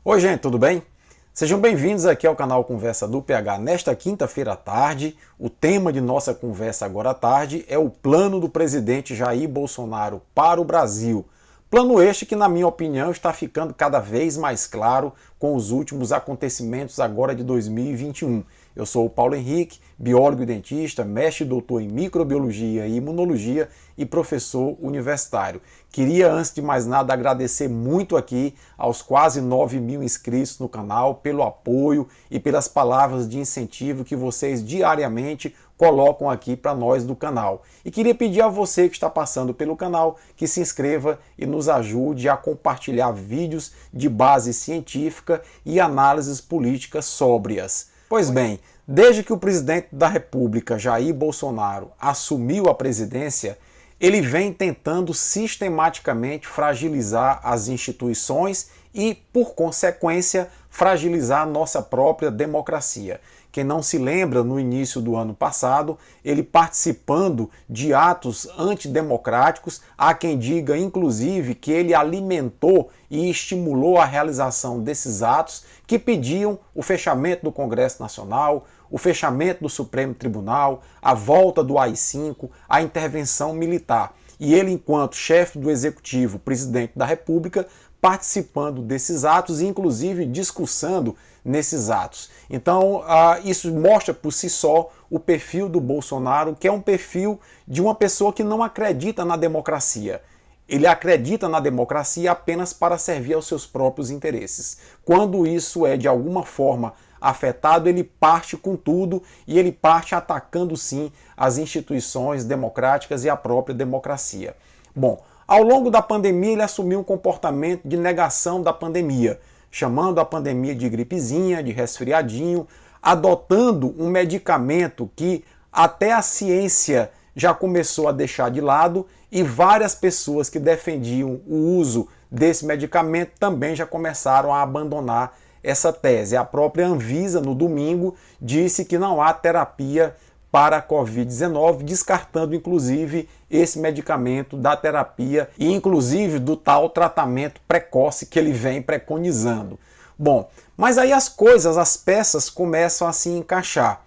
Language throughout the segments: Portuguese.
Oi gente, tudo bem? Sejam bem-vindos aqui ao canal Conversa do PH. Nesta quinta-feira à tarde, o tema de nossa conversa agora à tarde é o plano do presidente Jair Bolsonaro para o Brasil. Plano este que, na minha opinião, está ficando cada vez mais claro com os últimos acontecimentos agora de 2021. Eu sou o Paulo Henrique, biólogo e dentista, mestre e doutor em microbiologia e imunologia e professor universitário. Queria, antes de mais nada, agradecer muito aqui aos quase 9.000 inscritos no canal pelo apoio e pelas palavras de incentivo que vocês diariamente colocam aqui para nós do canal. E queria pedir a você que está passando pelo canal que se inscreva e nos ajude a compartilhar vídeos de base científica e análises políticas sóbrias. Pois bem, desde que o presidente da República, Jair Bolsonaro, assumiu a presidência, ele vem tentando sistematicamente fragilizar as instituições e, por consequência, fragilizar a nossa própria democracia. Quem não se lembra, no início do ano passado, ele participando de atos antidemocráticos, há quem diga, inclusive, que ele alimentou e estimulou a realização desses atos que pediam o fechamento do Congresso Nacional, o fechamento do Supremo Tribunal, a volta do AI-5, a intervenção militar. E ele, enquanto chefe do Executivo, presidente da República, participando desses atos e, inclusive, discursando nesses atos. Então, isso mostra por si só o perfil do Bolsonaro, que é um perfil de uma pessoa que não acredita na democracia. Ele acredita na democracia apenas para servir aos seus próprios interesses. Quando isso é de alguma forma afetado, ele parte com tudo e ele parte atacando sim as instituições democráticas e a própria democracia. Bom, ao longo da pandemia ele assumiu um comportamento de negação da pandemia, chamando a pandemia de gripezinha, de resfriadinho, adotando um medicamento que até a ciência já começou a deixar de lado e várias pessoas que defendiam o uso desse medicamento também já começaram a abandonar essa tese. A própria Anvisa, no domingo, disse que não há terapia para a Covid-19, descartando inclusive esse medicamento da terapia e inclusive do tal tratamento precoce que ele vem preconizando. Bom, mas aí as coisas, as peças começam a se encaixar.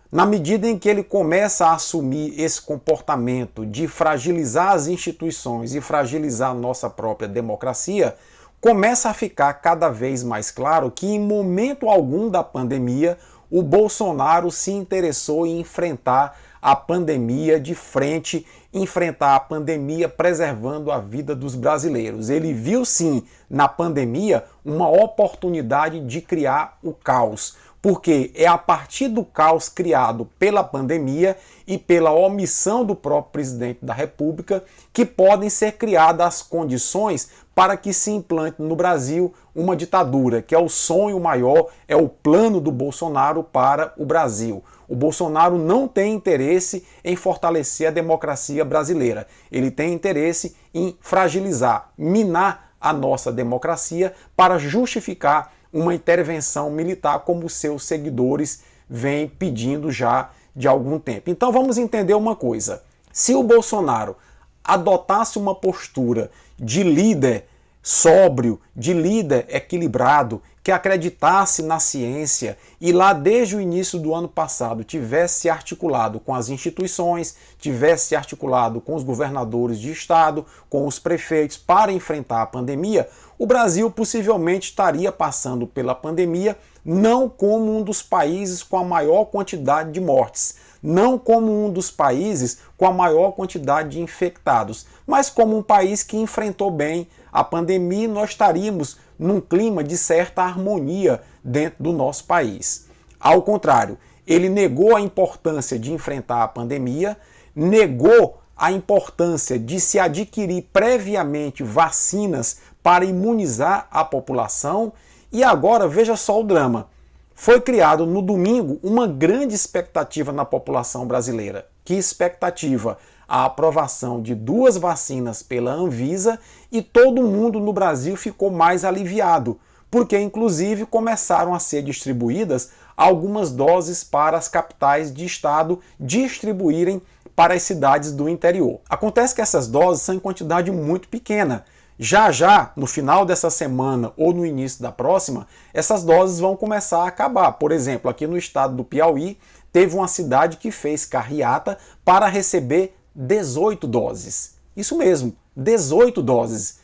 Na medida em que ele começa a assumir esse comportamento de fragilizar as instituições e fragilizar a nossa própria democracia, começa a ficar cada vez mais claro que em momento algum da pandemia o Bolsonaro se interessou em enfrentar a pandemia de frente, enfrentar a pandemia preservando a vida dos brasileiros. Ele viu sim na pandemia uma oportunidade de criar o caos, porque é a partir do caos criado pela pandemia e pela omissão do próprio presidente da República que podem ser criadas as condições para que se implante no Brasil uma ditadura, que é o sonho maior, é o plano do Bolsonaro para o Brasil. O Bolsonaro não tem interesse em fortalecer a democracia brasileira. Ele tem interesse em fragilizar, minar a nossa democracia para justificar uma intervenção militar como seus seguidores vêm pedindo já de algum tempo. Então vamos entender uma coisa. Se o Bolsonaro adotasse uma postura de líder sóbrio, de líder equilibrado, que acreditasse na ciência e lá desde o início do ano passado tivesse articulado com as instituições, tivesse articulado com os governadores de estado, com os prefeitos para enfrentar a pandemia, o Brasil possivelmente estaria passando pela pandemia não como um dos países com a maior quantidade de mortes, não como um dos países com a maior quantidade de infectados, mas como um país que enfrentou bem a pandemia e nós estaríamos num clima de certa harmonia dentro do nosso país. Ao contrário, ele negou a importância de enfrentar a pandemia, negou a importância de se adquirir previamente vacinas para imunizar a população e agora veja só o drama. Foi criado no domingo uma grande expectativa na população brasileira. Que expectativa? A aprovação de 2 vacinas pela Anvisa e todo mundo no Brasil ficou mais aliviado, porque inclusive começaram a ser distribuídas algumas doses para as capitais de estado distribuírem para as cidades do interior. Acontece que essas doses são em quantidade muito pequena, Já já, no final dessa semana ou no início da próxima, essas doses vão começar a acabar. Por exemplo, aqui no estado do Piauí, teve uma cidade que fez carreata para receber 18 doses. Isso mesmo, 18 doses.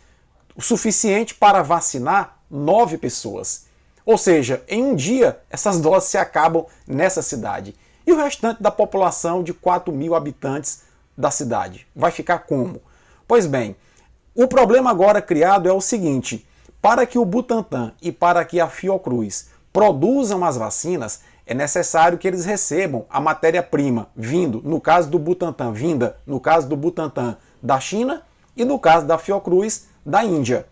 O suficiente para vacinar 9 pessoas. Ou seja, em um dia, essas doses se acabam nessa cidade. E o restante da população de 4.000 habitantes da cidade? Vai ficar como? Pois bem, o problema agora criado é o seguinte: para que o Butantan e para que a Fiocruz produzam as vacinas, é necessário que eles recebam a matéria-prima vindo, no caso do Butantan, da China e no caso da Fiocruz, da Índia.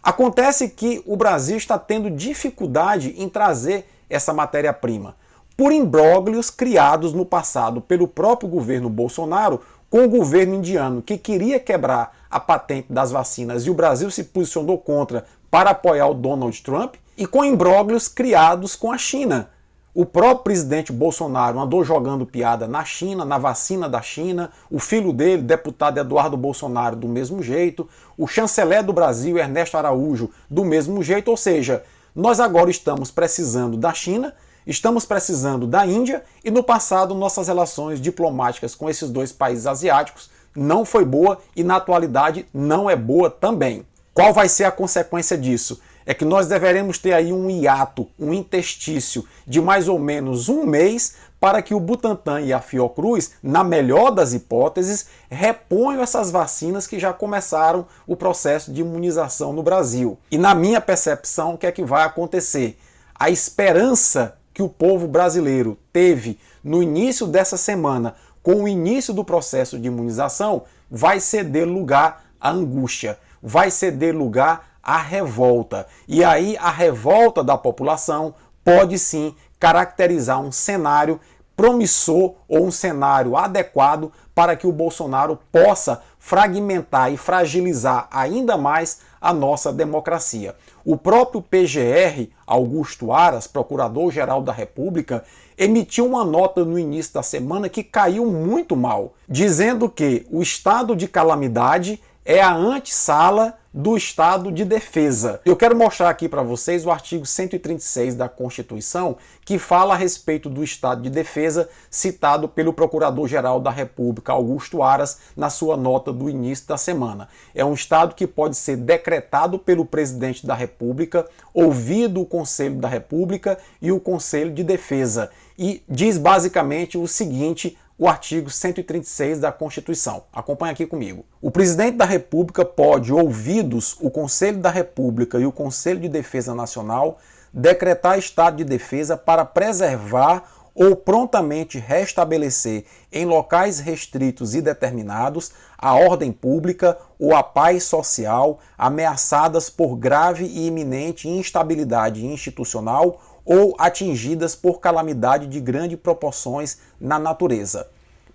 Acontece que o Brasil está tendo dificuldade em trazer essa matéria-prima, por imbróglios criados no passado pelo próprio governo Bolsonaro com o governo indiano, que queria quebrar a patente das vacinas e o Brasil se posicionou contra para apoiar o Donald Trump, e com imbróglios criados com a China. O próprio presidente Bolsonaro andou jogando piada na China, na vacina da China, o filho dele, deputado Eduardo Bolsonaro, do mesmo jeito, o chanceler do Brasil, Ernesto Araújo, do mesmo jeito, ou seja, nós agora estamos precisando da China, estamos precisando da Índia, e no passado nossas relações diplomáticas com esses dois países asiáticos não foi boa e na atualidade não é boa também. Qual vai ser a consequência disso? É que nós deveremos ter aí um hiato, um interstício de mais ou menos um mês para que o Butantan e a Fiocruz, na melhor das hipóteses, reponham essas vacinas que já começaram o processo de imunização no Brasil. E na minha percepção, o que é que vai acontecer? A esperança que o povo brasileiro teve no início dessa semana, com o início do processo de imunização, vai ceder lugar à angústia, vai ceder lugar à revolta. E aí a revolta da população pode sim caracterizar um cenário promissor ou um cenário adequado para que o Bolsonaro possa fragmentar e fragilizar ainda mais a nossa democracia. O próprio PGR, Augusto Aras, Procurador-Geral da República, emitiu uma nota no início da semana que caiu muito mal, dizendo que o estado de calamidade é a antessala do estado de defesa. Eu quero mostrar aqui para vocês o artigo 136 da Constituição, que fala a respeito do estado de defesa, citado pelo Procurador-Geral da República, Augusto Aras, na sua nota do início da semana. É um estado que pode ser decretado pelo presidente da República, ouvido o Conselho da República e o Conselho de Defesa. E diz basicamente o seguinte: o artigo 136 da Constituição. Acompanhe aqui comigo. O presidente da República pode, ouvidos o Conselho da República e o Conselho de Defesa Nacional, decretar estado de defesa para preservar ou prontamente restabelecer em locais restritos e determinados a ordem pública ou a paz social ameaçadas por grave e iminente instabilidade institucional ou atingidas por calamidade de grandes proporções na natureza.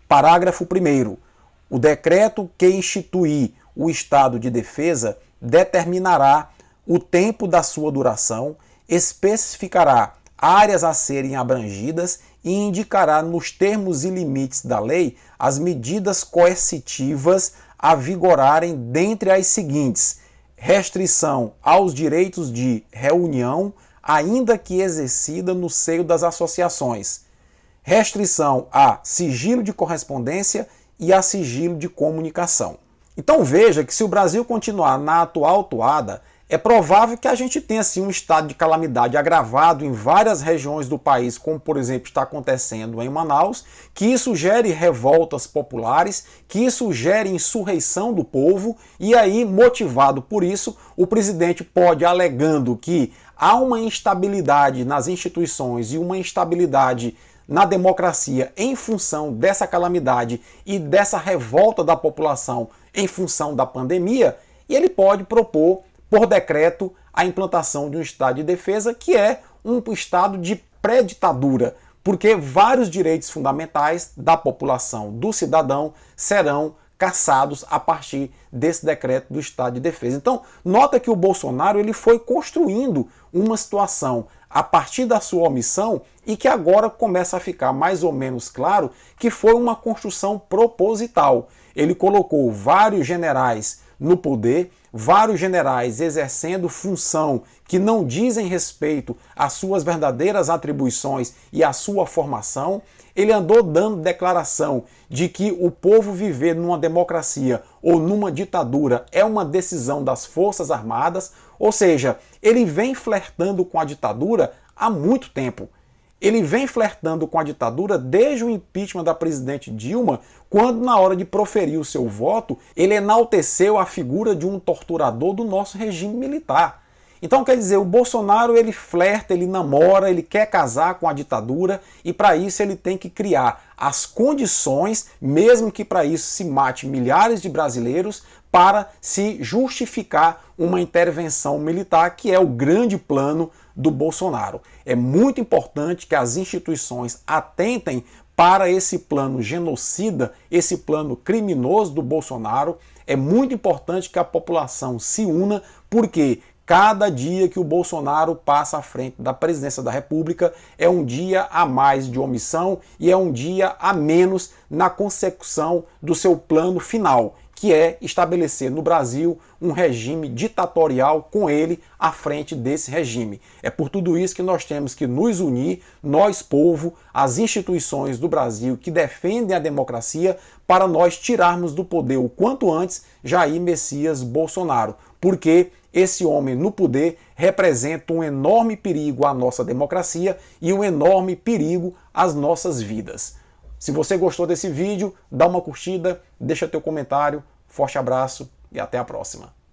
Parágrafo 1º. O decreto que instituir o estado de defesa determinará o tempo da sua duração, especificará áreas a serem abrangidas e indicará nos termos e limites da lei as medidas coercitivas a vigorarem dentre as seguintes: restrição aos direitos de reunião, ainda que exercida no seio das associações, restrição a sigilo de correspondência e a sigilo de comunicação. Então veja que se o Brasil continuar na atual toada, é provável que a gente tenha assim, um estado de calamidade agravado em várias regiões do país, como por exemplo está acontecendo em Manaus, que isso gere revoltas populares, que isso gere insurreição do povo, e aí, motivado por isso, o presidente pode, alegando que há uma instabilidade nas instituições e uma instabilidade na democracia em função dessa calamidade e dessa revolta da população em função da pandemia, e ele pode propor por decreto a implantação de um estado de defesa, que é um estado de pré-ditadura, porque vários direitos fundamentais da população, do cidadão, serão cassados a partir desse decreto do estado de defesa. Então, nota que o Bolsonaro ele foi construindo uma situação a partir da sua omissão e que agora começa a ficar mais ou menos claro que foi uma construção proposital. Ele colocou vários generais no poder, vários generais exercendo função que não dizem respeito às suas verdadeiras atribuições e à sua formação. Ele andou dando declaração de que o povo viver numa democracia ou numa ditadura é uma decisão das Forças Armadas, ou seja, ele vem flertando com a ditadura há muito tempo. Ele vem flertando com a ditadura desde o impeachment da presidente Dilma, quando, na hora de proferir o seu voto, ele enalteceu a figura de um torturador do nosso regime militar. Então, quer dizer, o Bolsonaro, ele flerta, ele namora, ele quer casar com a ditadura e, para isso, ele tem que criar as condições, mesmo que para isso se mate milhares de brasileiros, para se justificar uma intervenção militar, que é o grande plano do Bolsonaro. É muito importante que as instituições atentem para esse plano genocida, esse plano criminoso do Bolsonaro. É muito importante que a população se una, porque cada dia que o Bolsonaro passa à frente da presidência da República é um dia a mais de omissão e é um dia a menos na consecução do seu plano final, que é estabelecer no Brasil um regime ditatorial com ele à frente desse regime. É por tudo isso que nós temos que nos unir, nós, povo, as instituições do Brasil que defendem a democracia, para nós tirarmos do poder o quanto antes Jair Messias Bolsonaro, porque esse homem no poder representa um enorme perigo à nossa democracia e um enorme perigo às nossas vidas. Se você gostou desse vídeo, dá uma curtida, deixa teu comentário, forte abraço e até a próxima.